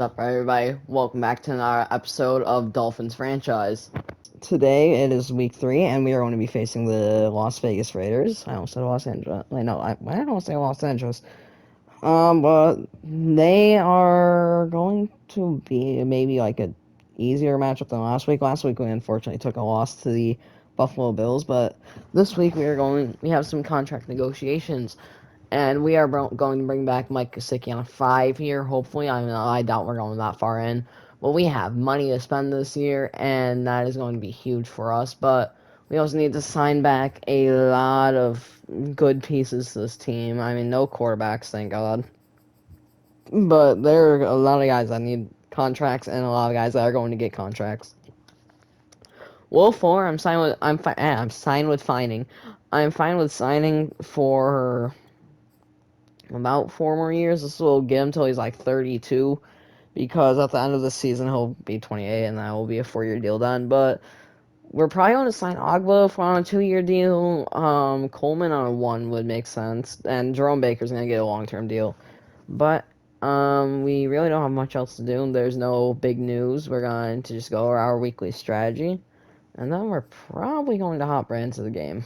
What's up, everybody? Welcome back to another episode of Dolphins franchise. Today it is week 3, and we are going to be facing the Las Vegas Raiders. I almost said Los Angeles. Wait, no, I don't say Los Angeles. But they are going to be maybe like a easier matchup than last week. Last week we unfortunately took a loss to the Buffalo Bills, but this week we have some contract negotiations. And we are going to bring back Mike Gesicki on a 5-year, hopefully. I doubt we're going that far in. But we have money to spend this year, and that is going to be huge for us. But we also need to sign back a lot of good pieces to this team. I mean, no quarterbacks, thank God. But there are a lot of guys that need contracts, and a lot of guys that are going to get contracts. Will Fuller, I'm signed with finding. I'm fine with signing for about 4 more years. This will get him till he's like 32, because at the end of the season he'll be 28, and that will be a 4-year deal done. But we're probably going to sign Ogba for on a 2-year deal. Coleman on a 1 would make sense, and Jerome Baker's gonna get a long-term deal. But we really don't have much else to do. There's no big news. We're going to just go over our weekly strategy, and then we're probably going to hop right into the game.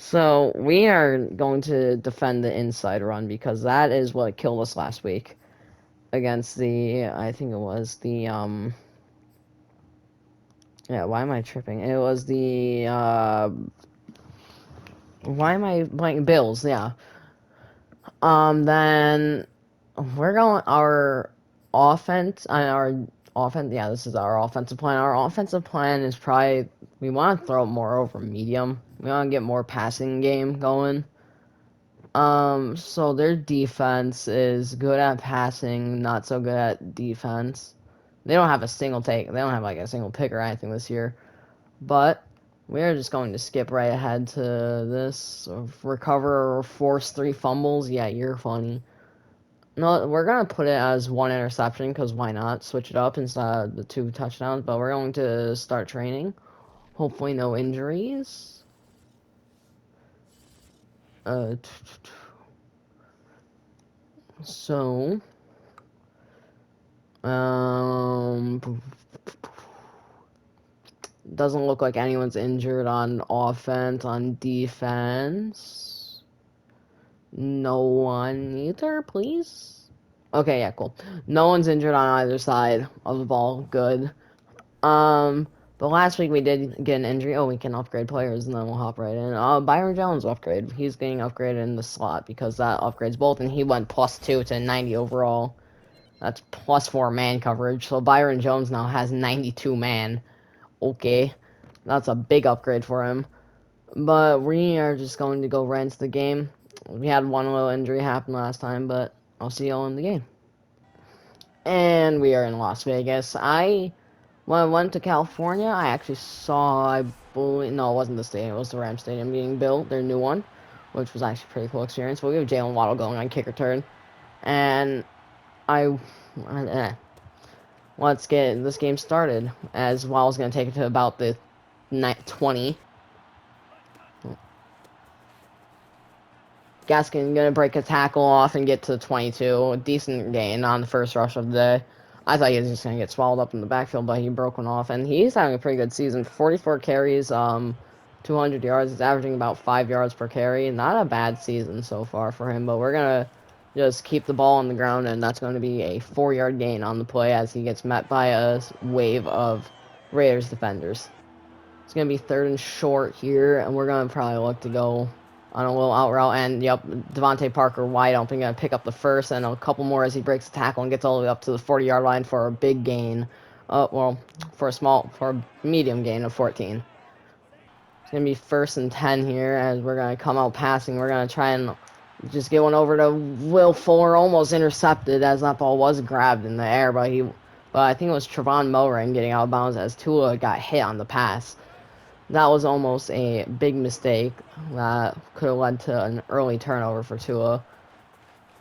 So we are going to defend the inside run, because that is what killed us last week against I think it was yeah, why am I tripping? It was why am I blanking? Bills, yeah. Then we're going our offense, yeah, this is our offensive plan. Our offensive plan is probably, we want to throw it more over medium. We want to get more passing game going. So their defense is good at passing, not so good at defense. They don't have like a single pick or anything this year. But we're just going to skip right ahead to this. Recover or force 3 fumbles. Yeah, you're funny. No, we're going to put it as 1 interception, because why not? Switch it up instead of the 2 touchdowns. But we're going to start training. Hopefully no injuries. So, doesn't look like anyone's injured on offense. On defense, no one either, please. Okay, yeah, cool. No one's injured on either side of the ball. Good. But last week we did get an injury. Oh, we can upgrade players, and then we'll hop right in. Byron Jones upgrade. He's getting upgraded in the slot, because that upgrades both, and he went +2 to 90 overall. That's +4 man coverage. So Byron Jones now has 92 man. Okay, that's a big upgrade for him. But we are just going to go right into the game. We had one little injury happen last time, but I'll see y'all in the game. And we are in Las Vegas. When I went to California, I actually saw, I believe, no, it wasn't the stadium, it was the Rams Stadium being built, their new one, which was actually a pretty cool experience. But we have Jalen Waddle going on kick return. And let's get this game started, as Waddle's going to take it to about the 20. Gaskin gonna break a tackle off and get to the 22. A decent gain on the first rush of the day. I thought he was just gonna get swallowed up in the backfield, but he broke one off, and he's having a pretty good season. 44 carries, 200 yards. He's averaging about 5 yards per carry. Not a bad season so far for him, but we're gonna just keep the ball on the ground, and that's going to be a 4-yard gain on the play, as he gets met by a wave of Raiders defenders. It's going to be 3rd and short here, and we're going to probably look to go on a little out route. And, yep, Devontae Parker wide open, going to pick up the first, and a couple more as he breaks the tackle and gets all the way up to the 40-yard line for a big gain. For a medium gain of 14. It's going to be 1st and 10 here, as we're going to come out passing. We're going to try and just get one over to Will Fuller, almost intercepted, as that ball was grabbed in the air, but I think it was Trevon Moehrig getting out of bounds, as Tua got hit on the pass. That was almost a big mistake that could have led to an early turnover for Tua.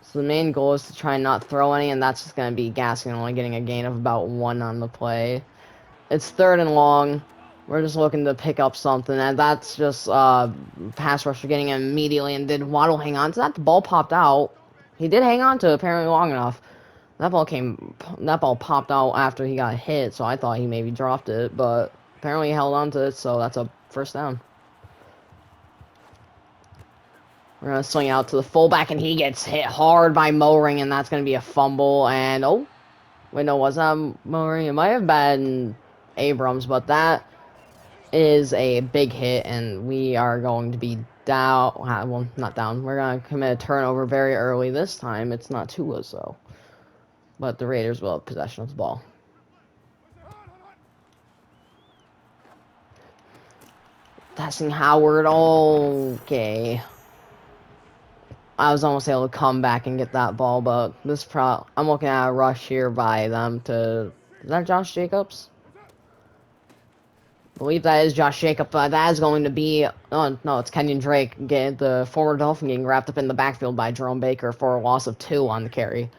So the main goal is to try and not throw any, and that's just going to be Gaskin only getting a gain of about 1 on the play. It's 3rd and long. We're just looking to pick up something, and that's just pass rusher getting it immediately. And did Waddle hang on to that? The ball popped out. He did hang on to it apparently long enough. That ball popped out after he got hit, so I thought he maybe dropped it, but apparently he held on to it, so that's a first down. We're gonna swing out to the fullback, and he gets hit hard by Moring, and that's gonna be a fumble. And oh, wait, no, was that Moring? It might have been Abrams, but that is a big hit, and we are going to be down. Well, not down. We're gonna commit a turnover very early this time. It's not Tua, so, but the Raiders will have possession of the ball. Passing Howard. Okay. I was almost able to come back and get that ball, but I'm looking at a rush here by them to. Is that Josh Jacobs? I believe that is Josh Jacobs. That is going to be. Oh, no, it's Kenyon Drake, the former Dolphin, getting wrapped up in the backfield by Jerome Baker for a loss of 2 on the carry.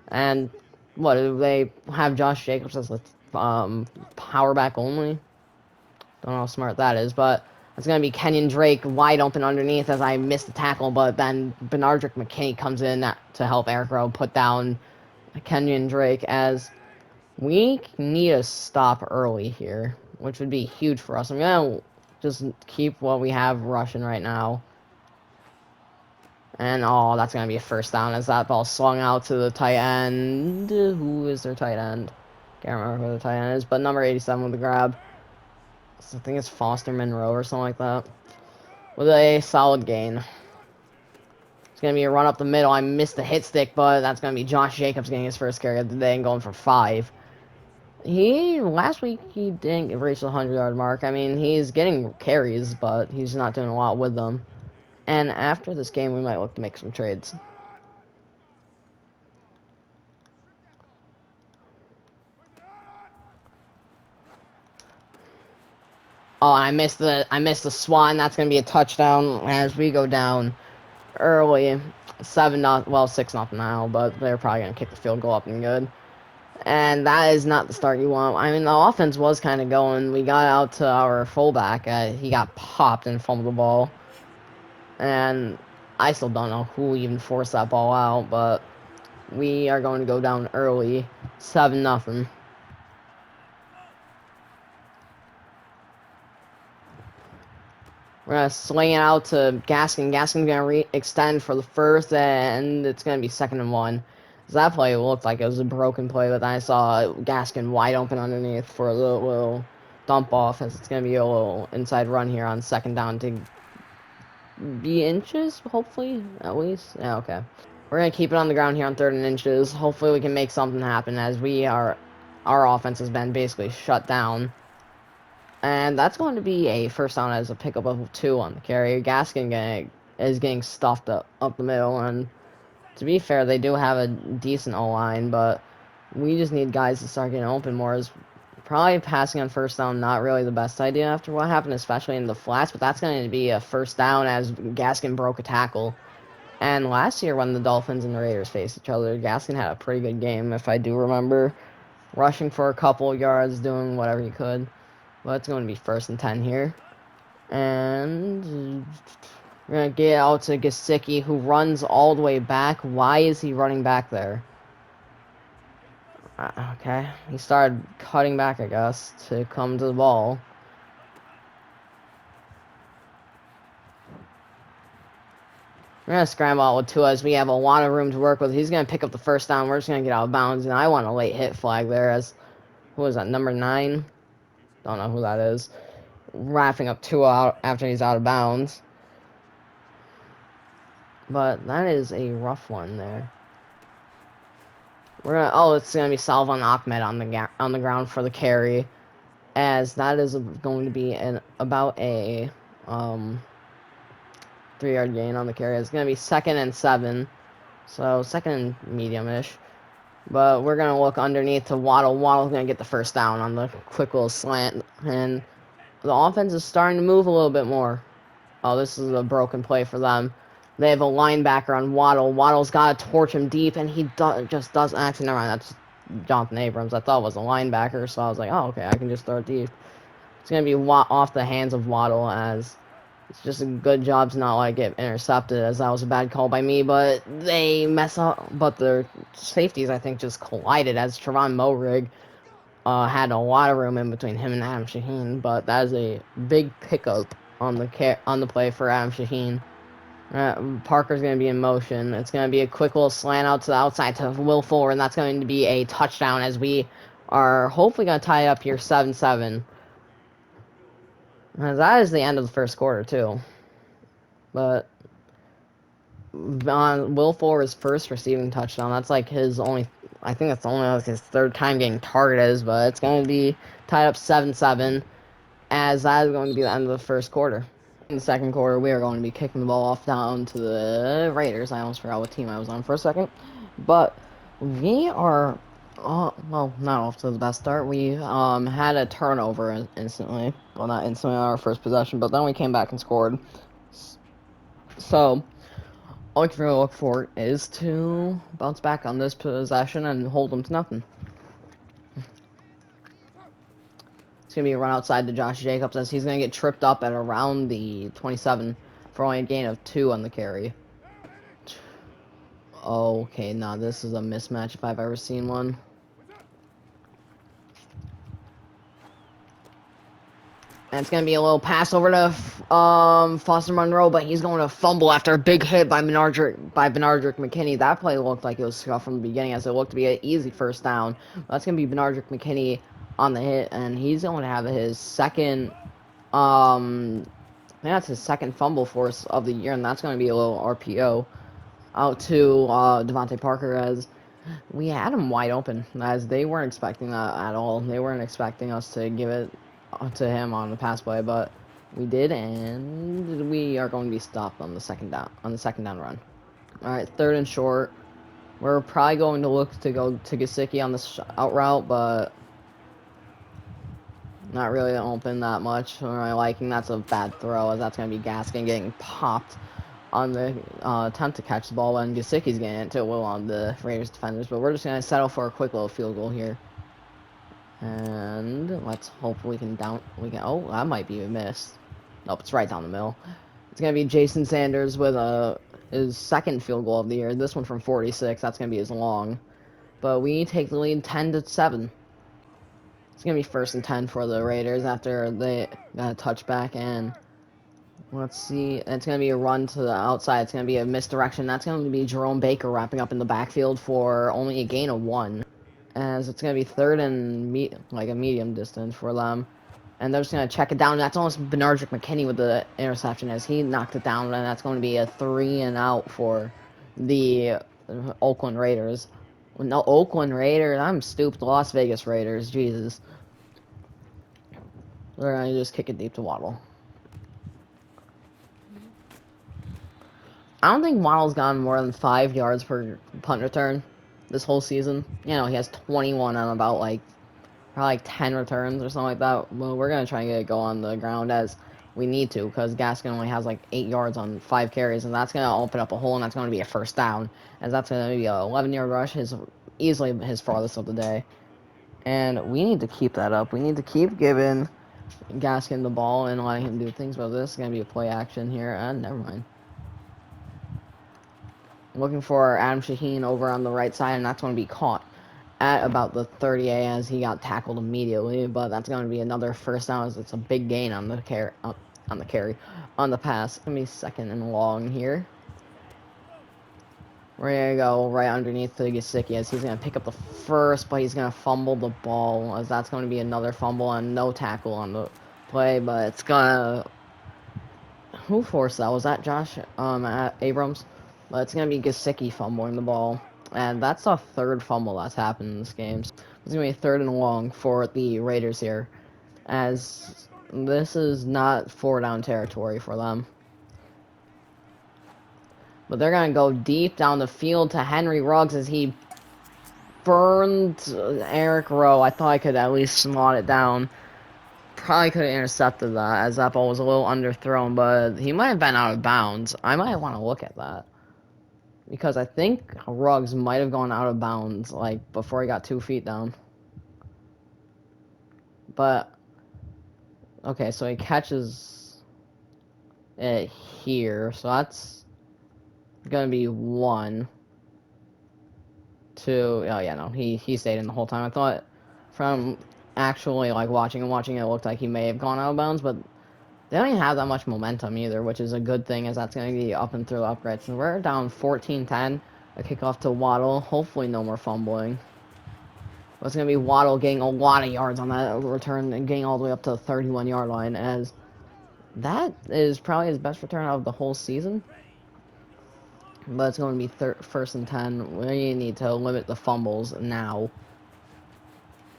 And what do they have Josh Jacobs as the power back only? Don't know how smart that is, but it's going to be Kenyon Drake wide open underneath as I missed the tackle, but then Benardrick McKinney comes in to help Eric Rowe put down Kenyon Drake as we need a stop early here, which would be huge for us. I'm going to just keep what we have rushing right now. And, oh, that's going to be a first down as that ball swung out to the tight end. Who is their tight end? Can't remember who the tight end is, but number 87 with the grab. I think it's Foster Monroe or something like that. With a solid gain. It's going to be a run up the middle. I missed the hit stick, but that's going to be Josh Jacobs getting his first carry of the day and going for 5. Last week, he didn't reach the 100-yard mark. I mean, he's getting carries, but he's not doing a lot with them. And after this game, we might look to make some trades. Oh, I missed the swan. That's gonna be a touchdown as we go down early, 7-0. Well, 6-0 now, but they're probably gonna kick the field goal up and good. And that is not the start you want. I mean, the offense was kind of going. We got out to our fullback. He got popped and fumbled the ball. And I still don't know who even forced that ball out, but we are going to go down early, 7-0. We're going to swing it out to Gaskin. Gaskin's going to extend for the first, and it's going to be 2nd and 1. That play looked like it was a broken play, but then I saw Gaskin wide open underneath for a little dump off, as it's going to be a little inside run here on 2nd down to be inches, hopefully, at least. Yeah, okay. We're going to keep it on the ground here on 3rd and inches. Hopefully we can make something happen as our offense has been basically shut down. And that's going to be a first down as a pickup of 2 on the carry. Gaskin is getting stuffed up the middle, and to be fair, they do have a decent O-line, but we just need guys to start getting open more. Is probably passing on first down not really the best idea after what happened, especially in the flats, but that's going to be a first down as Gaskin broke a tackle. And last year when the Dolphins and the Raiders faced each other, Gaskin had a pretty good game, if I do remember. Rushing for a couple yards, doing whatever he could. But it's going to be 1st and 10 here. And we're going to get out to Gesicki, who runs all the way back. Why is he running back there? Okay. He started cutting back, I guess, to come to the ball. We're going to scramble out with Tua as we have a lot of room to work with. He's going to pick up the first down. We're just going to get out of bounds. And I want a late hit flag there as, who is that, number 9? Don't know who that is. Wrapping up Tua out after he's out of bounds. But that is a rough one there. It's gonna be Salvan Ahmed on the ground for the carry, as that is going to be about a 3-yard gain on the carry. It's gonna be 2nd and 7, so 2nd medium-ish. But we're gonna look underneath to Waddle. Waddle's gonna get the first down on the quick little slant, and the offense is starting to move a little bit more. Oh, this is a broken play for them. They have a linebacker on Waddle. Waddle's got to torch him deep, and he just doesn't. Actually, never mind. That's Jonathan Abrams. I thought it was a linebacker, so I was like, oh, okay, I can just throw it deep. It's going to be off the hands of Waddle as It's just a good job to not let it get intercepted, as that was a bad call by me, but they mess up. But the safeties, I think, just collided as Trevon Moehrig had a lot of room in between him and Adam Shaheen, but that is a big pickup on the play for Adam Shaheen. Parker's going to be in motion. It's going to be a quick little slant out to the outside to Will Fuller, and that's going to be a touchdown as we are hopefully going to tie it up here 7-7. That is the end of the first quarter, too. But on Will Fuller's first receiving touchdown, that's like his only, I think that's only like his third time getting targeted, but it's going to be tied up 7-7, as that is going to be the end of the first quarter. In the second quarter, we are going to be kicking the ball off down to the Raiders. I almost forgot what team I was on for a second. But we are, well, not off to the best start. We had a turnover instantly. Well, not instantly on our first possession, but then we came back and scored. So, all we can really look for is to bounce back on this possession and hold them to nothing. It's going to be a run outside to Josh Jacobs as he's going to get tripped up at around the 27 for only a gain of 2 on the carry. Okay, nah, this is a mismatch if I've ever seen one. And it's going to be a little pass over to Foster Monroe, but he's going to fumble after a big hit by Benardrick McKinney. That play looked like it was scuffed from the beginning, as it looked to be an easy first down. That's going to be Benardrick McKinney on the hit, and he's going to have his second, I think that's his second fumble force of the year, and that's going to be a little RPO out to Devontae Parker, as we had him wide open, as they weren't expecting that at all. They weren't expecting us to give it to him on the pass play, but we did, and we are going to be stopped on the second down run. All right, third and short. We're probably going to look to go to Gesicki on the out route, but not really open that much for my liking. That's a bad throw, as that's going to be Gaskin getting popped on the attempt to catch the ball, and Gesicki's getting it to Will on the Raiders defenders. But we're just going to settle for a quick little field goal here. And let's hope we can oh, that might be a miss. Nope, it's right down the middle. It's going to be Jason Sanders with his second field goal of the year. This one from 46. That's going to be his long. But we take the lead 10-7. It's going to be 1st and 10 for the Raiders after they got a touchback. And let's see. It's going to be a run to the outside. It's going to be a misdirection. That's going to be Jerome Baker wrapping up in the backfield for only a gain of 1. As it's going to be third and like a medium distance for them. And they're just going to check it down. That's almost Benardrick McKinney with the interception as he knocked it down. And that's going to be a 3 and out for the Oakland Raiders. No, Oakland Raiders. I'm stupid. The Las Vegas Raiders. Jesus. They're going to just kick it deep to Waddle. I don't think Waddle's gotten more than 5 yards per punt return this whole season. You know, he has 21 on about probably 10 returns or something like that. Well, we're going to try and get it go on the ground as we need to, because Gaskin only has 8 yards on 5 carries, and that's going to open up a hole, and that's going to be a first down, as that's going to be an 11-yard rush, easily his farthest of the day. And we need to keep that up. We need to keep giving Gaskin the ball and letting him do things, but this is going to be a play action here, and never mind. Looking for Adam Shaheen over on the right side, and that's going to be caught at about the 30 as he got tackled immediately. But that's going to be another first down, as it's a big gain on the on the pass. It's going to be 2nd and long here. We're going to go right underneath to Gesicki as he's going to pick up the first, but he's going to fumble the ball, as that's going to be another fumble and no tackle on the play. But it's going to... Who forced that? Was that Josh Abrams? But it's going to be Gesicki fumbling the ball. And that's the 3rd fumble that's happened in this game. So it's going to be 3rd and long for the Raiders here, as this is not 4-down territory for them. But they're going to go deep down the field to Henry Ruggs as he burned Eric Rowe. I thought I could at least slot it down. Probably could have intercepted that, as that ball was a little underthrown, but he might have been out of bounds. I might want to look at that, because I think Ruggs might have gone out of bounds, before he got 2 feet down. But, okay, so he catches... it here. So that's gonna be 1, 2. Oh yeah, no, he stayed in the whole time. I thought from actually like watching it looked like he may have gone out of bounds, but they don't even have that much momentum either, which is a good thing, as that's going to be up and through upgrades. So we're down 14-10. A kickoff to Waddle. Hopefully no more fumbling. But it's going to be Waddle getting a lot of yards on that return and getting all the way up to the 31-yard line, as that is probably his best return out of the whole season. But it's going to be 1st and 10. We need to limit the fumbles now.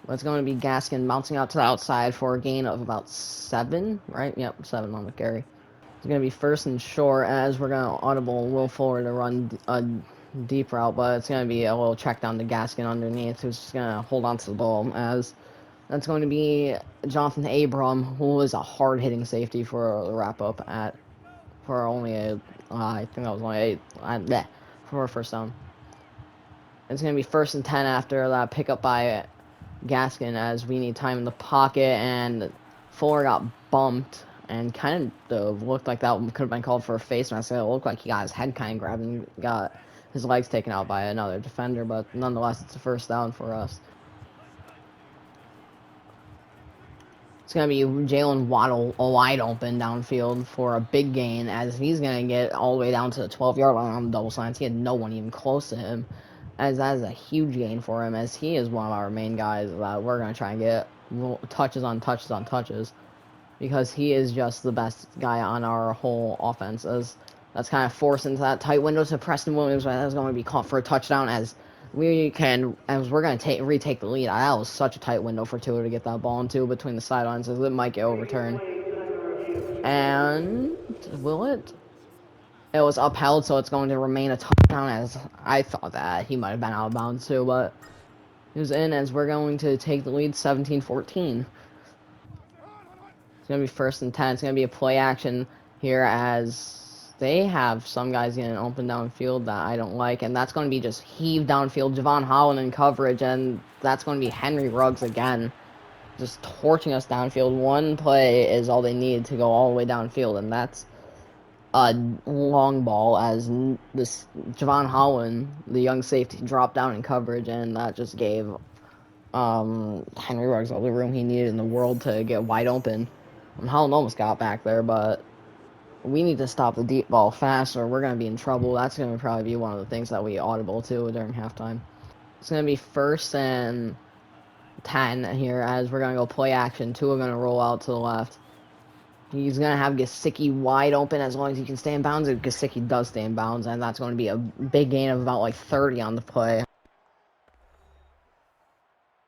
But it's going to be Gaskin bouncing out to the outside for a gain of about 7, right? Yep, 7 on the carry. It's going to be 1st and short, as we're going to audible Will Fuller to run a deep route, but it's going to be a little check down to Gaskin underneath, who's just going to hold on to the ball, as that's going to be Jonathan Abram, who is a hard-hitting safety for a wrap-up for only I think that was only for a 1st down. It's going to be 1st and 10 after that pickup by Gaskin, as we need time in the pocket, and Fuller got bumped and kind of looked like that could have been called for a face mask. It looked like he got his head kind of grabbed and got his legs taken out by another defender, but nonetheless, it's a 1st down for us. It's going to be Jalen Waddle wide open downfield for a big gain, as he's going to get all the way down to the 12-yard line on the double slants. He had no one even close to him, as that is a huge gain for him, as he is one of our main guys that we're going to try and get touches on touches on touches, because he is just the best guy on our whole offense, as that's kind of forced into that tight window to Preston Williams, but that's going to be caught for a touchdown, as we're going to retake the lead. That was such a tight window for Tua to get that ball into between the sidelines, as it might get overturned. And will it? It was upheld, so it's going to remain a touchdown, as I thought that he might have been out of bounds too, but he was in, as we're going to take the lead 17-14. It's going to be 1st and 10. It's going to be a play action here, as they have some guys getting open downfield that I don't like, and that's going to be just heave downfield. Javon Holland in coverage, and that's going to be Henry Ruggs again, just torching us downfield. One play is all they need to go all the way downfield, and that's a long ball, as this Javon Holland, the young safety, dropped down in coverage, and that just gave Henry Ruggs all the room he needed in the world to get wide open. Holland almost got back there, but we need to stop the deep ball fast, or we're going to be in trouble. That's going to probably be one of the things that we audible to during halftime. It's going to be 1st and 10 here, as we're going to go play action. Tua going to roll out to the left. He's going to have Gesicki wide open as long as he can stay in bounds. If Gesicki does stay in bounds, and that's going to be a big gain of about like 30 on the play.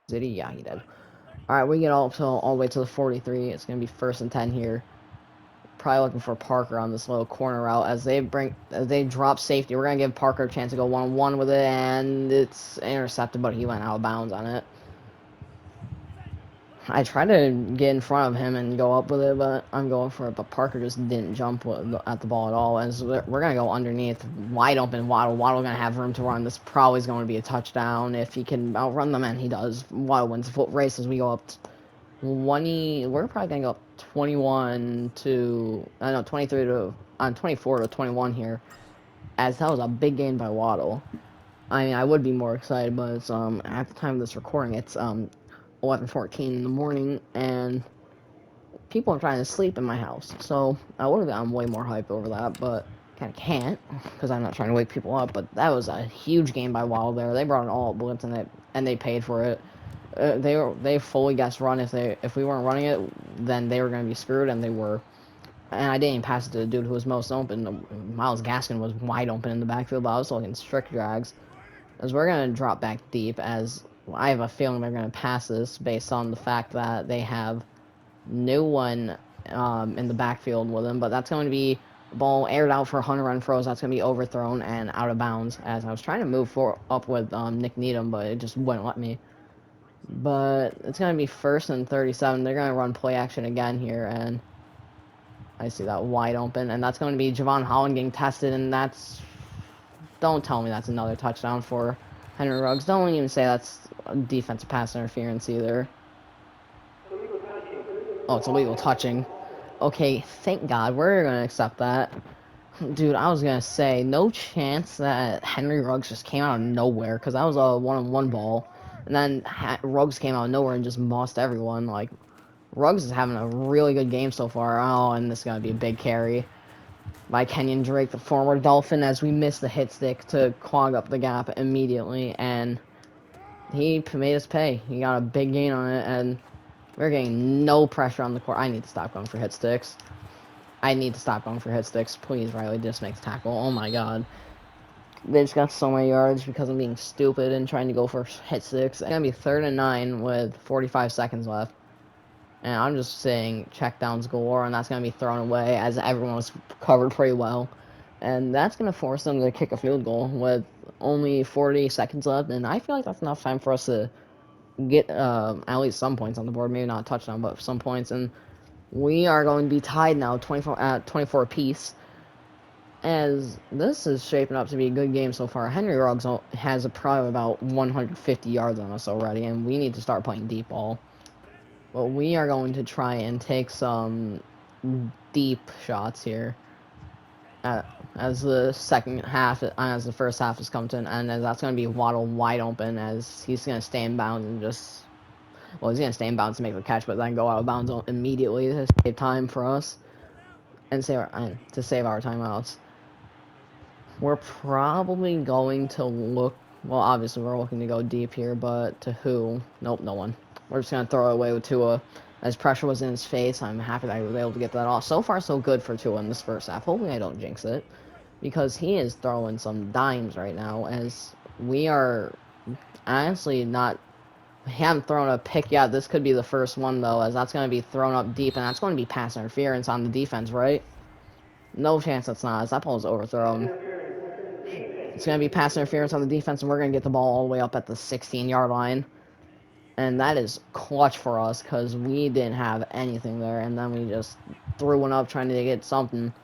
Did he? Yeah, he did. All right, we get all the way to the 43. It's going to be 1st and 10 here. Probably looking for Parker on this little corner route, as they drop safety. We're going to give Parker a chance to go 1-on-1 with it, and it's intercepted, but he went out of bounds on it. I tried to get in front of him and go up with it, but I'm going for it. But Parker just didn't jump at the ball at all. As we're going to go underneath, wide open Waddle. Waddle going to have room to run. This probably is going to be a touchdown if he can outrun them, and he does. Waddle wins the foot race as we go up 20. We're probably going to go up 24 to 21 here, as that was a big gain by Waddle. I mean, I would be more excited, but it's at the time of this recording, it's 11:14 in the morning, and people are trying to sleep in my house. So I would have gotten way more hype over that, but kind of can't, because I'm not trying to wake people up. But that was a huge game by Waddle there. They brought it all at blitz, and they paid for it. They fully guessed run. If we weren't running it, then they were going to be screwed, and they were. And I didn't even pass it to the dude who was most open. Myles Gaskin was wide open in the backfield, but I was looking strict drags. As we're going to drop back deep, as I have a feeling they're going to pass this based on the fact that they have no one in the backfield with them. But that's going to be ball aired out for Hunter Renfro's. That's going to be overthrown and out of bounds, as I was trying to move up with Nick Needham, but it just wouldn't let me. But it's going to be 1st and 37. They're going to run play action again here, and I see that wide open, and that's going to be Javon Holland getting tested, and that's... Don't tell me that's another touchdown for Henry Ruggs. Don't even say that's defensive pass interference either. Oh, it's illegal touching. Okay, thank God. We're going to accept that. Dude, I was going to say, no chance that Henry Ruggs just came out of nowhere, because that was a one-on-one ball. And then Ruggs came out of nowhere and just mossed everyone. Like, Ruggs is having a really good game so far. Oh, and this is going to be a big carry by Kenyon Drake, the former Dolphin, as we missed the hit stick to clog up the gap immediately. And he made us pay. He got a big gain on it, and we're getting no pressure on the court. I need to stop going for hit sticks. I need to stop going for hit sticks. Please, Riley, just make the tackle. Oh my god. They just got so many yards because I'm being stupid and trying to go for hit sticks. It's going to be 3rd and 9 with 45 seconds left. And I'm just saying checkdowns galore, and that's going to be thrown away as everyone was covered pretty well. And that's going to force them to kick a field goal with only 40 seconds left. And I feel like that's enough time for us to get at least some points on the board. Maybe not a touchdown, but some points. And we are going to be tied now 24 at 24 apiece. As this is shaping up to be a good game so far. Henry Ruggs has probably about 150 yards on us already, and we need to start playing deep ball. But we are going to try and take some deep shots here. As the first half has come to an end, as that's going to be Waddle wide open, as he's going to stay in bounds and just, well, he's going to stay in bounds to make the catch, but then go out of bounds immediately to save time for us and to save our timeouts. We're probably going to look, well, obviously we're looking to go deep here, but to who? Nope, no one. We're just going to throw it away with Tua. As pressure was in his face, I'm happy that I was able to get that off. So far, so good for Tua in this first half. Hopefully I don't jinx it, because he is throwing some dimes right now, as we are honestly not, we haven't thrown a pick yet. This could be the first one, though, as that's going to be thrown up deep, and that's going to be pass interference on the defense, right? No chance that's not, as that ball is overthrown. It's going to be pass interference on the defense, and we're going to get the ball all the way up at the 16-yard line. And that is clutch for us, because we didn't have anything there, and then we just threw one up trying to get something.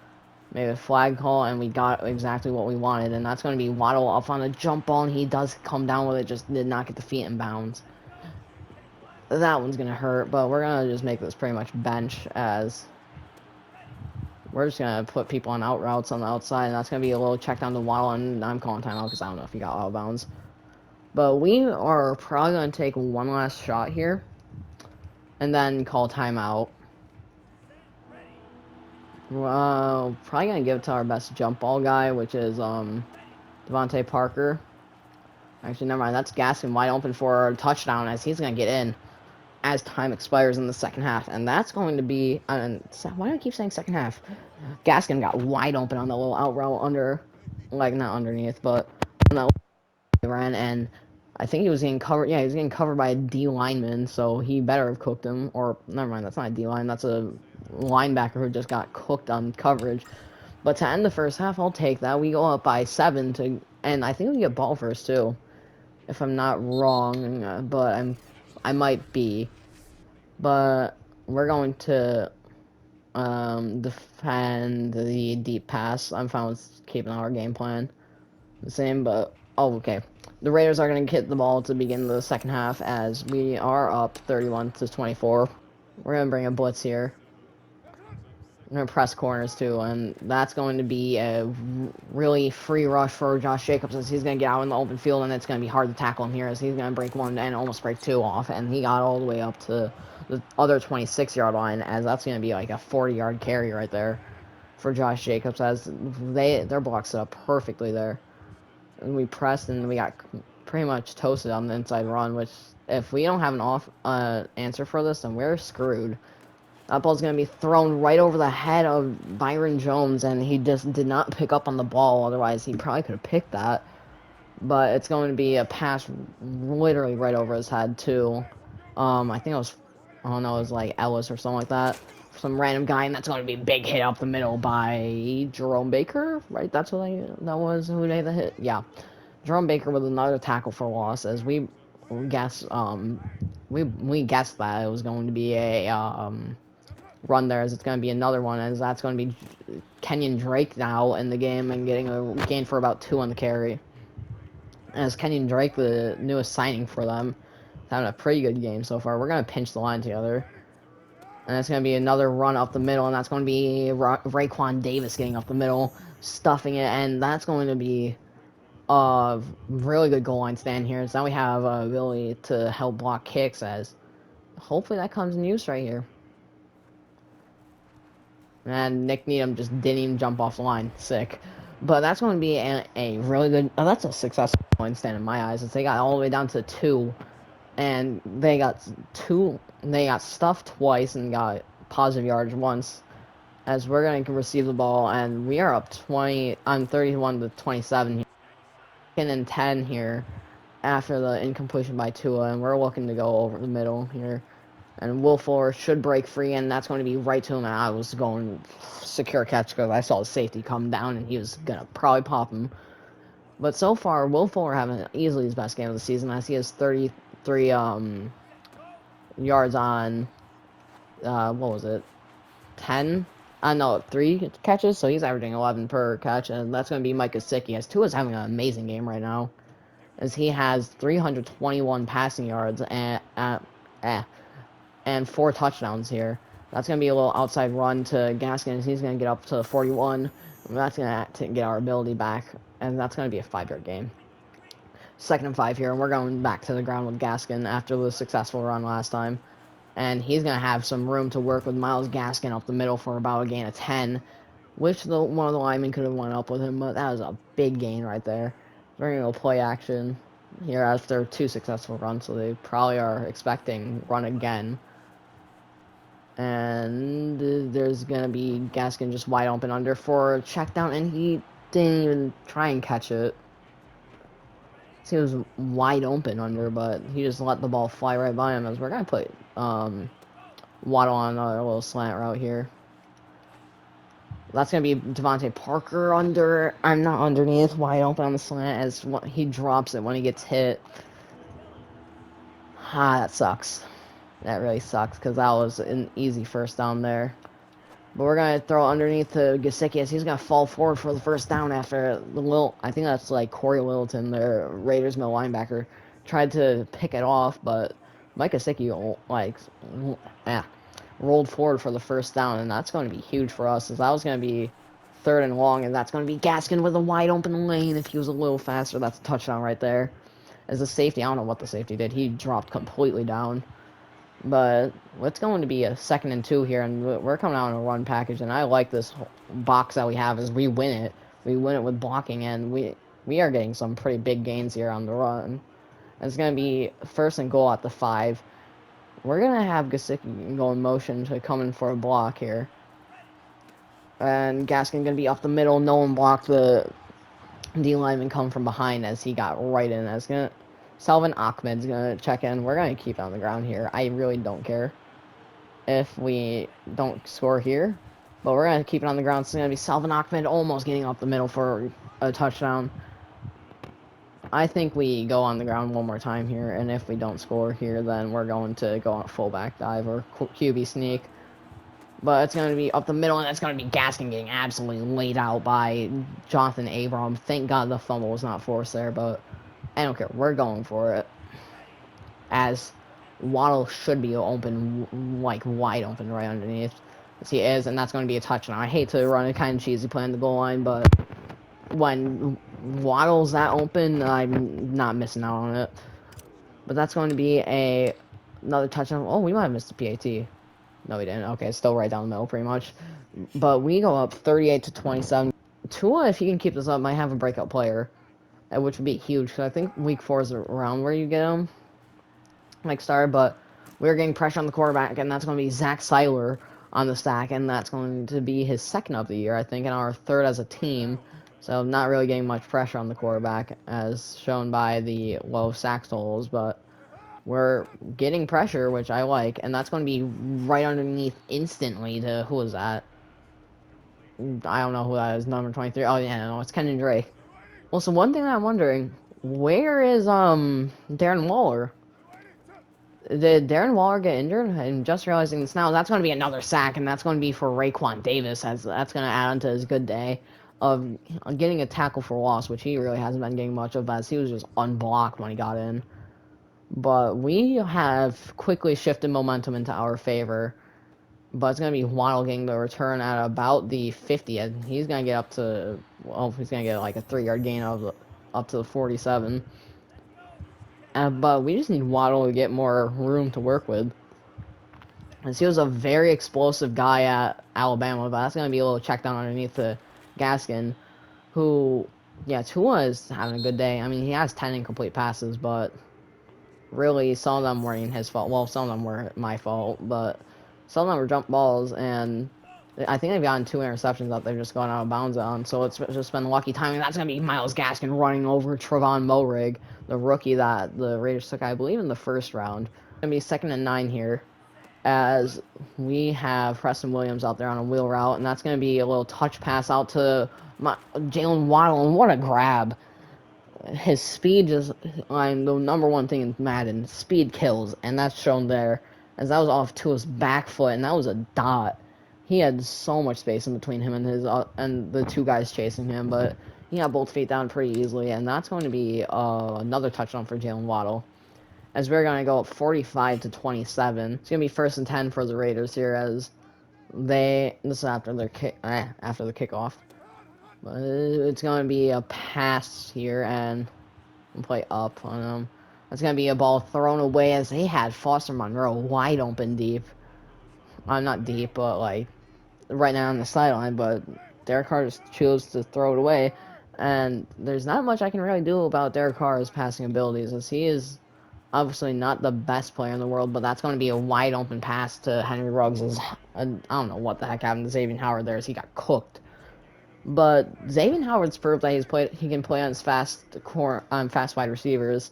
Maybe a flag call, and we got exactly what we wanted, and that's going to be Waddle up on a jump ball, and he does come down with it, just did not get the feet in bounds. That one's going to hurt, but we're going to just make this pretty much bench, as we're just going to put people on out routes on the outside, and that's going to be a little check down to Waddle, and I'm calling timeout because I don't know if he got out of bounds. But we are probably going to take one last shot here, and then call timeout. Well, probably going to give it to our best jump ball guy, which is Devontae Parker. Actually, never mind. That's Gaskin wide open for a touchdown, as he's going to get in as time expires in the second half. And that's going to be... why do I keep saying second half? Gaskin got wide open on the little out route under... Like, not underneath, but on that ran, and I think he was getting covered... Yeah, he was getting covered by a D lineman, so he better have cooked him. Or, never mind, that's not a D line. That's a linebacker who just got cooked on coverage. But to end the first half, I'll take that. We go up by 7 to... And I think we get ball first, too. If I'm not wrong, but I might be. But we're going to defend the deep pass. I'm fine with keeping our game plan the same, but oh, okay. The Raiders are going to get the ball to begin the second half, as we are up 31-24. We're going to bring a blitz here. We're going to press corners too, and that's going to be a really free rush for Josh Jacobs, as he's going to get out in the open field, and it's going to be hard to tackle him here, as he's going to break one and almost break two off, and he got all the way up to the other 26-yard line, as that's going to be like a 40-yard carry right there for Josh Jacobs, as their block set up perfectly there. And we pressed, and we got pretty much toasted on the inside run, which if we don't have an answer for this, then we're screwed. That ball's going to be thrown right over the head of Byron Jones, and he just did not pick up on the ball. Otherwise, he probably could have picked that. But it's going to be a pass literally right over his head, too. I think it was, I don't know, it was like Ellis or something like that. Some random guy, and that's going to be a big hit up the middle by Jerome Baker, right? That was who they hit. Yeah. Jerome Baker with another tackle for loss, as we guessed, we guessed that it was going to be a, run there, as it's going to be another one, as that's going to be Kenyon Drake now in the game and getting a gain for about 2 on the carry. As Kenyon Drake, the newest signing for them, having a pretty good game so far. We're going to pinch the line together. And that's going to be another run up the middle, and that's going to be Raekwon Davis getting up the middle, stuffing it, and that's going to be a really good goal line stand here. So now we have ability to help block kicks, as hopefully that comes in use right here. And Nick Needham just didn't even jump off the line. Sick. But that's going to be a really good... Oh, that's a successful line stand in my eyes. As they got all the way down to 2. And they got 2... They got stuffed twice and got positive yards once. As we're going to receive the ball. And we are up 20... I'm 31 to 27 here. And 10 here after the incompletion by Tua. And we're looking to go over the middle here. And Will Fuller should break free, and that's going to be right to him. And I was going secure catch because I saw the safety come down, and he was going to probably pop him. But so far, Will Fuller having easily his best game of the season, as he has 33 yards on, what was it, 10? No, 3 catches, so he's averaging 11 per catch, and that's going to be Mike Gesicki, as Tua's having an amazing game right now, as he has 321 passing yards and 4 touchdowns here. That's going to be a little outside run to Gaskins. He's going to get up to 41. And that's going to get our ability back. And that's going to be a 5-yard game. 2nd and 5 here. And we're going back to the ground with Gaskin after the successful run last time. And he's going to have some room to work with Myles Gaskin up the middle for about a gain of 10. Which one of the linemen could have went up with him. But that was a big gain right there. We're going to go play action here after 2 successful runs. So they probably are expecting run again. And there's going to be Gaskin just wide open under for a check down, and he didn't even try and catch it. He was wide open under, but he just let the ball fly right by him, as we're going to put Waddle on another little slant route here. That's going to be Devontae Parker I'm not underneath, wide open on the slant, as he drops it when he gets hit. That sucks. That really sucks, because that was an easy first down there. But we're going to throw underneath to Gesicki, as he's going to fall forward for the first down after I think that's like Corey Littleton, the Raiders middle linebacker, tried to pick it off, but Mike Gesicki, rolled forward for the first down, and that's going to be huge for us, as that was going to be 3rd and long, and that's going to be Gaskin with a wide open lane. If he was a little faster, that's a touchdown right there. As the safety, I don't know what the safety did. He dropped completely down. But it's going to be a 2nd and 2 here, and we're coming out in a run package, and I like this box that we have, as we win it. We win it with blocking, and we are getting some pretty big gains here on the run. It's going to be 1st and goal at the 5. We're going to have Gesicki go in motion to come in for a block here. And Gaskin going to be up the middle. No one blocked the D lineman come from behind, as he got right in. Salvin Ahmed's going to check in. We're going to keep it on the ground here. I really don't care if we don't score here. But we're going to keep it on the ground. It's going to be Salvin Ahmed almost getting up the middle for a touchdown. I think we go on the ground one more time here. And if we don't score here, then we're going to go on a fullback dive or QB sneak. But it's going to be up the middle, and it's going to be Gaskin getting absolutely laid out by Jonathan Abram. Thank God the fumble was not forced there, but I don't care. We're going for it. As Waddle should be open, like wide open right underneath, as he is, and that's going to be a touchdown. I hate to run a kind of cheesy play on the goal line, but when Waddle's that open, I'm not missing out on it. But that's going to be another touchdown. Oh, we might have missed a PAT. No, we didn't. Okay, still right down the middle, pretty much. But we go up 38 to 27. Tua, if he can keep this up, might have a breakout player, which would be huge, because I think week 4 is around where you get him, like start. But we're getting pressure on the quarterback, and that's going to be Zach Seiler on the stack, and that's going to be his 2nd of the year, I think, and our 3rd as a team. So not really getting much pressure on the quarterback, as shown by the low sack totals, but we're getting pressure, which I like, and that's going to be right underneath instantly to, who is that? I don't know who that is, number 23. Oh, yeah, no, it's Kenyon Drake. Well, so one thing that I'm wondering, where is, Darren Waller? Did Darren Waller get injured? I'm just realizing this now. That's going to be another sack, and that's going to be for Raekwon Davis, as that's going to add on to his good day of getting a tackle for loss, which he really hasn't been getting much of, as he was just unblocked when he got in. But we have quickly shifted momentum into our favor, but it's going to be Waddle getting the return at about the 50, and he's going to get up to, well, he's going to get like a 3-yard gain of up to the 47. But we just need Waddle to get more room to work with. As he was a very explosive guy at Alabama, but that's going to be a little check down underneath the Gaskin, who, yeah, Tua is having a good day. I mean, he has 10 incomplete passes, but really, some of them weren't his fault. Well, some of them were my fault, but some of them were jump balls, and I think they've gotten 2 interceptions that they've just gone out of bounds on. So it's just been lucky timing. That's going to be Myles Gaskin running over Trevon Moehrig, the rookie that the Raiders took, I believe, in the first round. It's going to be 2nd and 9 here, as we have Preston Williams out there on a wheel route, and that's going to be a little touch pass out to Jalen Waddle, and what a grab. His speed is, I'm the number one thing in Madden. Speed kills, and that's shown there, as that was off to his back foot, and that was a dot. He had so much space in between him and his and the 2 guys chasing him, but he got both feet down pretty easily, and that's going to be another touchdown for Jalen Waddle. As we're going to go up 45-27. It's going to be 1st and 10 for the Raiders here, as this is after their after the kickoff. But it's going to be a pass here, and play up on them. That's going to be a ball thrown away, as they had Foster Monroe wide open deep. Not deep, but like right now on the sideline, but Derek Carr just chose to throw it away. And there's not much I can really do about Derek Carr's passing abilities, as he is obviously not the best player in the world, but that's going to be a wide open pass to Henry Ruggs. I don't know what the heck happened to Xavier Howard there, as he got cooked. But Xavier Howard's proved that he can play on his fast wide receivers.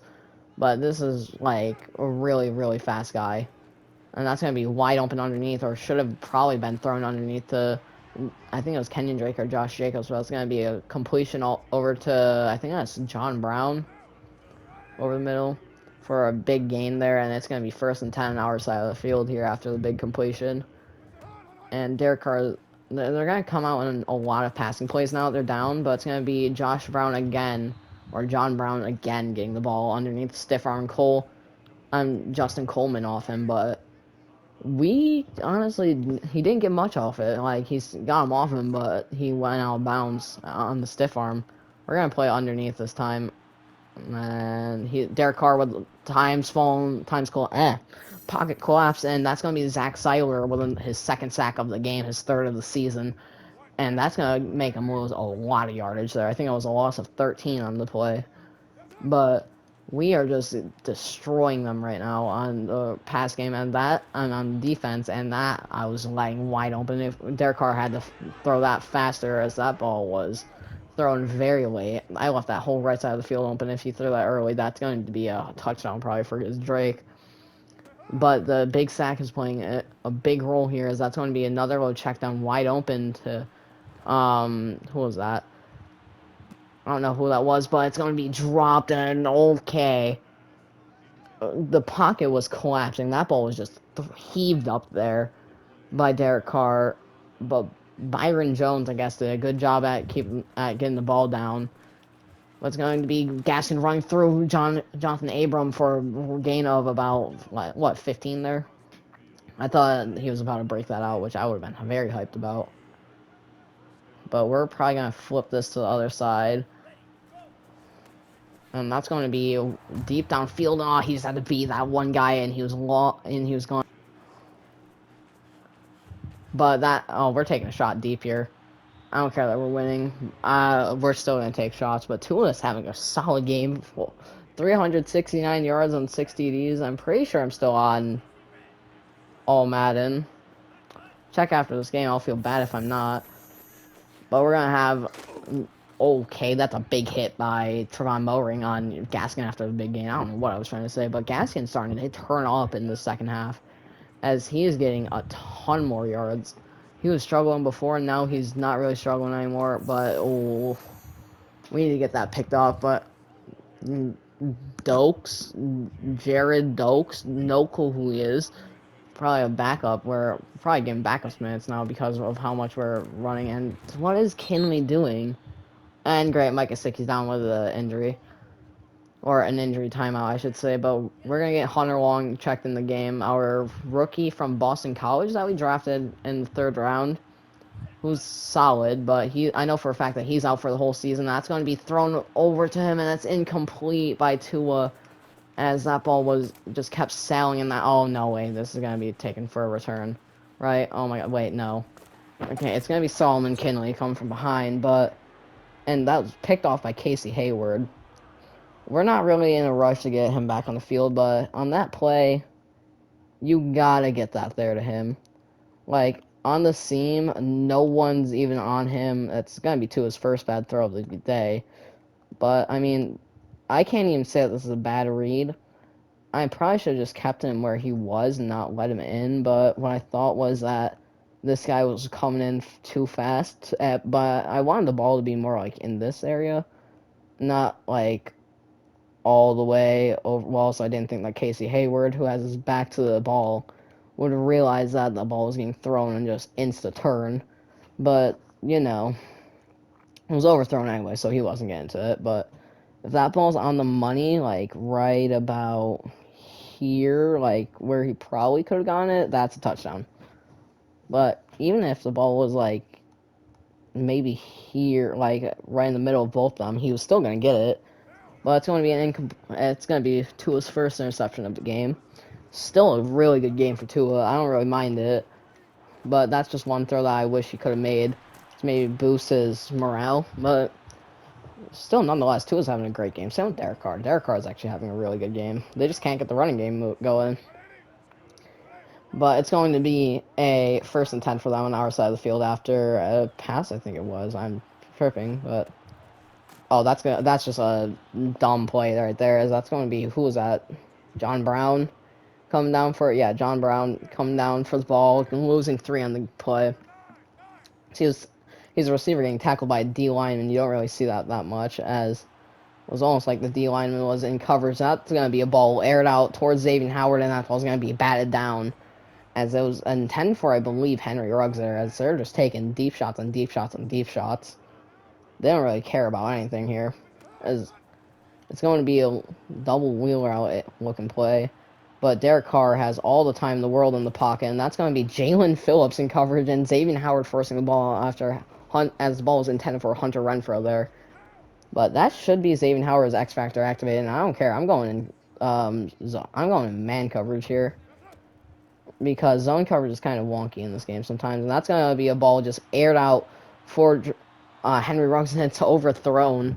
But this is like a really, really fast guy. And that's going to be wide open underneath, or should have probably been thrown underneath to, I think it was Kenyon Drake or Josh Jacobs. But it's going to be a completion over to, I think that's John Brown over the middle for a big gain there. And it's going to be 1st and 10 on our side of the field here after the big completion. And Derek Carr, they're going to come out in a lot of passing plays now that they're down, but it's going to be Josh Brown again, or John Brown again, getting the ball underneath stiff arm Justin Coleman off him, but we honestly, he didn't get much off it. Like, he's got him off him, but he went out of bounds on the stiff arm. We're going to play underneath this time. And Derek Carr with pocket collapse, and that's going to be Zach Seiler with his 2nd sack of the game, his 3rd of the season. And that's going to make him lose a lot of yardage there. I think it was a loss of 13 on the play. But we are just destroying them right now on the pass game and on defense, and that I was letting wide open. If Derek Carr had to throw that faster, as that ball was thrown very late. I left that whole right side of the field open. If you throw that early, that's going to be a touchdown probably for Drake. But the big sack is playing a big role here, as that's going to be another little check down wide open to, who was that? I don't know who that was, but it's going to be dropped, and okay. The pocket was collapsing. That ball was just heaved up there by Derek Carr. But Byron Jones, I guess, did a good job at getting the ball down. What's going to be Gaskin running through Jonathan Abram for a gain of about, what, 15 there? I thought he was about to break that out, which I would have been very hyped about. But we're probably going to flip this to the other side. And that's going to be deep downfield. Oh, he just had to beat that one guy, and he was gone. But we're taking a shot deep here. I don't care that we're winning. We're still going to take shots. But Tua is having a solid game. 369 yards on 6 TDs. I'm pretty sure I'm still on All Madden. Check after this game. I'll feel bad if I'm not. But we're going to have... Okay, that's a big hit by Trevon Moehrig on Gaskin after the big gain. I don't know what I was trying to say, but Gaskin's starting to turn up in the second half, as he is getting a ton more yards. He was struggling before, and now he's not really struggling anymore, but we need to get that picked up. But Jared Dokes, no clue who he is. Probably a backup. We're probably getting backups minutes now because of how much we're running. And what is Kinley doing? And great, Mike Gesicki's down with the injury. or an injury timeout, I should say. But we're gonna get Hunter Long checked in the game, our rookie from Boston College that we drafted in the 3rd round, who's solid. But I know for a fact that he's out for the whole season. That's going to be thrown over to him, and that's incomplete by Tua, as that ball was just kept sailing in that. Oh no way, this is gonna be taken for a return, right? Oh my god, wait, no. Okay, it's gonna be Solomon Kinley coming from behind, and that was picked off by Casey Hayward. We're not really in a rush to get him back on the field, but on that play, you gotta get that there to him. Like, on the seam, no one's even on him. It's gonna be to his first bad throw of the day. But, I mean, I can't even say that this is a bad read. I probably should have just kept him where he was and not let him in, but what I thought was that this guy was coming in too fast, but I wanted the ball to be more, like, in this area, not, like, all the way over. Well, so I didn't think that Casey Hayward, who has his back to the ball, would realize that the ball was getting thrown and just insta turn. But, you know, it was overthrown anyway, so he wasn't getting to it. But if that ball's on the money, like right about here, like where he probably could have gotten it, that's a touchdown. But even if the ball was like maybe here, like right in the middle of both of them, he was still gonna get it. But it's going to be it's going to be Tua's first interception of the game. Still a really good game for Tua. I don't really mind it, but that's just one throw that I wish he could have made to maybe boost his morale. But still, nonetheless, Tua's having a great game. Same with Derek Carr. Derek Carr is actually having a really good game. They just can't get the running game going. But it's going to be a 1st and 10 for them on our side of the field after a pass, I think it was. I'm tripping, but oh, that's just a dumb play right there. That's going to be, who was that? John Brown coming down for it. Yeah, John Brown coming down for the ball, losing 3 on the play. So he's a receiver getting tackled by a D lineman. You don't really see that much, as it was almost like the D lineman was in coverage. That's going to be a ball aired out towards Xavier Howard, and that ball's going to be batted down, as it was intended for, I believe, Henry Ruggs there, as they're just taking deep shots and deep shots and deep shots. They don't really care about anything here, as it's going to be a double wheeler out looking play. But Derek Carr has all the time in the world in the pocket, and that's going to be Jalen Phillips in coverage and Xavier Howard forcing the ball after as the ball was intended for Hunter Renfrow there. But that should be Xavier Howard's X Factor activated, and I don't care. I'm going in man coverage here, because zone coverage is kind of wonky in this game sometimes, and that's going to be a ball just aired out for Henry Ruggs, and it's overthrown.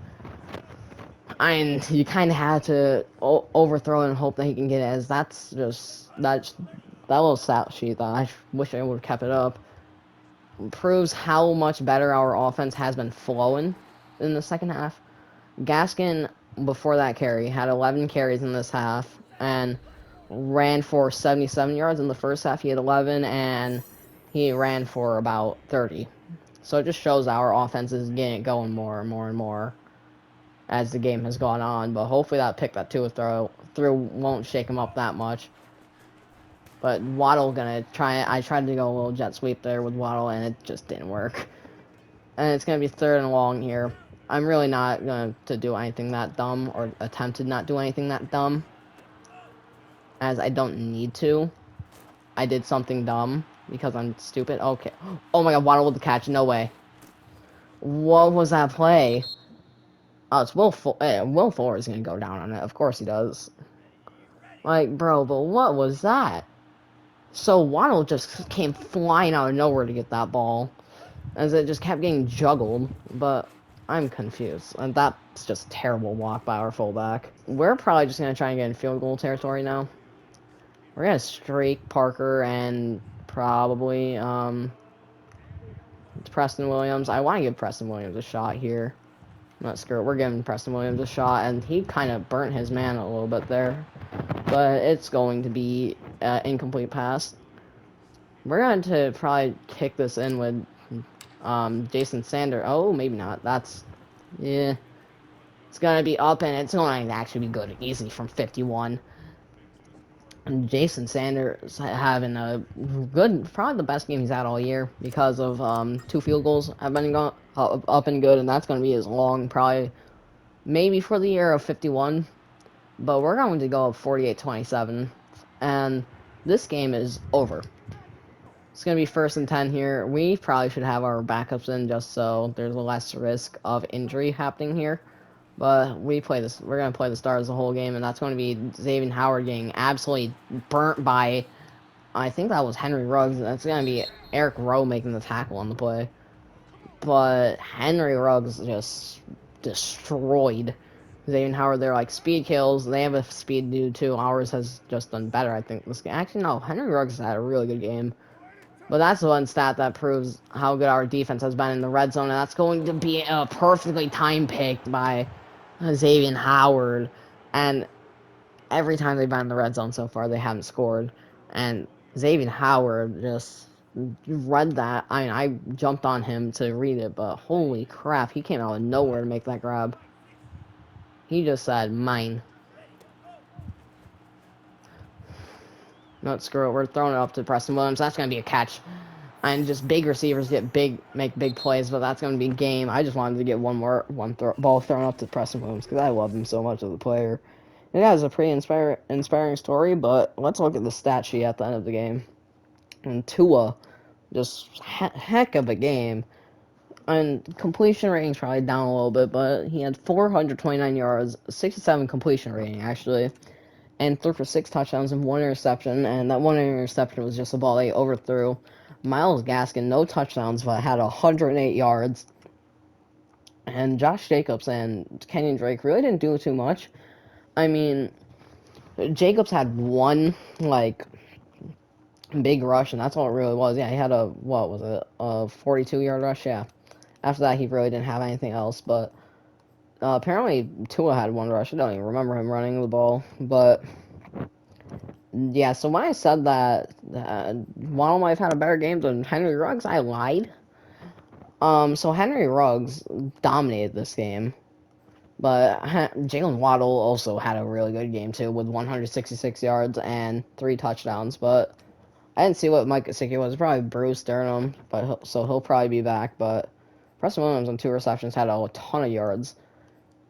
And you kind of had to overthrow it and hope that he can get it, as that's just that little stat sheet that I wish I would have kept it up proves how much better our offense has been flowing in the second half. Gaskin, before that carry, had 11 carries in this half and ran for 77 yards. In the first half, he had 11, and he ran for about 30. So it just shows our offense is getting it going more and more and more as the game has gone on. But hopefully that pick that Tua through won't shake him up that much. But Waddle gonna try. I tried to go a little jet sweep there with Waddle, and it just didn't work. And it's gonna be 3rd and long here. I'm really not going to do anything that dumb, or attempt to not do anything that dumb, as I don't need to. I did something dumb because I'm stupid. Okay. Oh my god, Waddle with the catch. No way. What was that play? Oh, it's Will Fuller is going to go down on it. Of course he does. Like, bro, but what was that? So Waddle just came flying out of nowhere to get that ball, as it just kept getting juggled, but I'm confused. And that's just a terrible walk by our fullback. We're probably just going to try and get in field goal territory now. We're going to streak Parker and probably Preston Williams. I want to give Preston Williams a shot here. Not screw it. We're giving Preston Williams a shot, and he kind of burnt his man a little bit there. But it's going to be incomplete pass. We're going to probably kick this in with Jason Sander. Oh, maybe not. Yeah. It's going to be up, and it's going to actually be good and easy from 51. And Jason Sanders having a good, probably the best game he's had all year, because of 2 field goals have been up and good, and that's going to be his long, probably maybe for the year of 51. but we're going to go up 48-27, and this game is over. It's going to be 1st and 10 here. We probably should have our backups in just so there's less risk of injury happening here. But we're going to play the Stars the whole game, and that's going to be Xavier Howard getting absolutely burnt by, I think that was Henry Ruggs. That's going to be Eric Rowe making the tackle on the play. But Henry Ruggs just destroyed Xavier Howard. They're like speed kills. They have a speed dude too. Ours has just done better, I think. This game. Actually, no, Henry Ruggs had a really good game. But that's one stat that proves how good our defense has been in the red zone, and that's going to be a perfectly time picked by Xavier Howard. And every time they've been in the red zone so far, they haven't scored. And Xavier Howard just read that. I mean, I jumped on him to read it, but holy crap, he came out of nowhere to make that grab. He just said, mine. No, screw it. We're throwing it up to Preston Williams. That's going to be a catch. And just big receivers make big plays, but that's going to be game. I just wanted to get one ball thrown up to Preston Williams because I love him so much as a player. It has a pretty inspiring story, but let's look at the stat sheet at the end of the game. And Tua, just heck of a game. And completion rating's probably down a little bit, but he had 429 yards, 67 completion rating, actually, and threw for 6 touchdowns and 1 interception, and that 1 interception was just a ball they overthrew. Myles Gaskin, no touchdowns, but had 108 yards. And Josh Jacobs and Kenyon Drake really didn't do too much. I mean, Jacobs had one, like, big rush, and that's all it really was. Yeah, he had a 42-yard rush, yeah. After that, he really didn't have anything else, but apparently Tua had one rush. I don't even remember him running the ball, but yeah, so when I said that Waddle might have had a better game than Henry Ruggs, I lied. So Henry Ruggs dominated this game, but Jalen Waddle also had a really good game too, with 166 yards and 3 touchdowns, but I didn't see what Mike Gesicki was. Probably Bruce Sternum, but so he'll probably be back, but Preston Williams on 2 receptions had a ton of yards.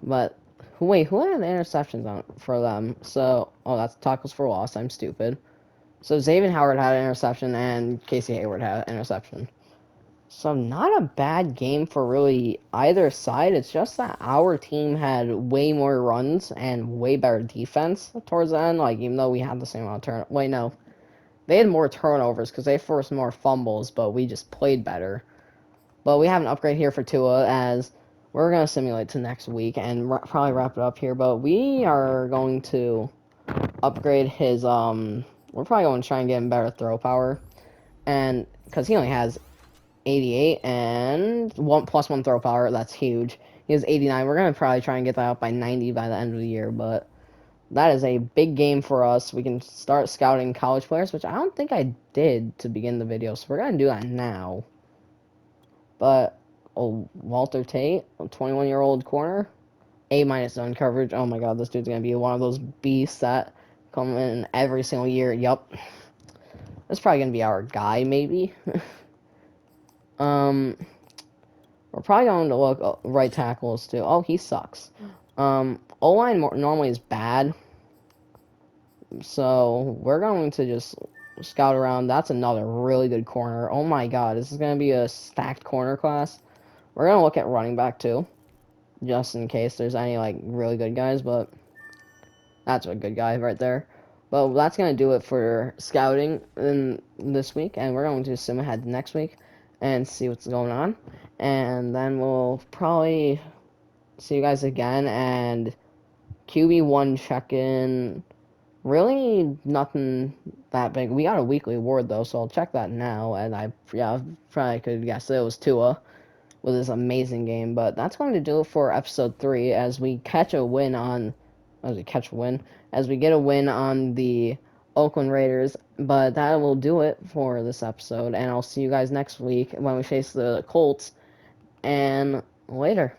But wait, who had the interceptions on for them? So, that's tackles for loss. I'm stupid. So Xavier Howard had an interception and Casey Hayward had an interception. So not a bad game for really either side. It's just that our team had way more runs and way better defense towards the end. Like, even though we had the same amount of wait, no, they had more turnovers because they forced more fumbles, but we just played better. But we have an upgrade here for Tua, as we're going to simulate to next week and probably wrap it up here. But we are going to upgrade his, we're probably going to try and get him better throw power. And, because he only has 88 and 1+1 throw power, that's huge. He has 89. We're going to probably try and get that up by 90 by the end of the year. But that is a big game for us. We can start scouting college players, which I don't think I did to begin the video. So we're going to do that now. But, Walter Tate, a 21-year-old corner, A- zone coverage. Oh my god, this dude's going to be one of those beasts that come in every single year. Yup. That's probably going to be our guy, maybe. We're probably going to look right tackles, too. Oh, he sucks. O-line normally is bad. So, we're going to just scout around. That's another really good corner. Oh my god, this is going to be a stacked corner class. We're going to look at running back, too, just in case there's any, like, really good guys, but that's a good guy right there. But that's going to do it for scouting in this week, and we're going to sim ahead next week and see what's going on. And then we'll probably see you guys again, and QB1 check-in. Really nothing that big. We got a weekly award, though, so I'll check that now, and I probably could guess it was Tua with this amazing game. But that's going to do it for episode 3 as we get a win on the Oakland Raiders. But that will do it for this episode, and I'll see you guys next week when we face the Colts, and later.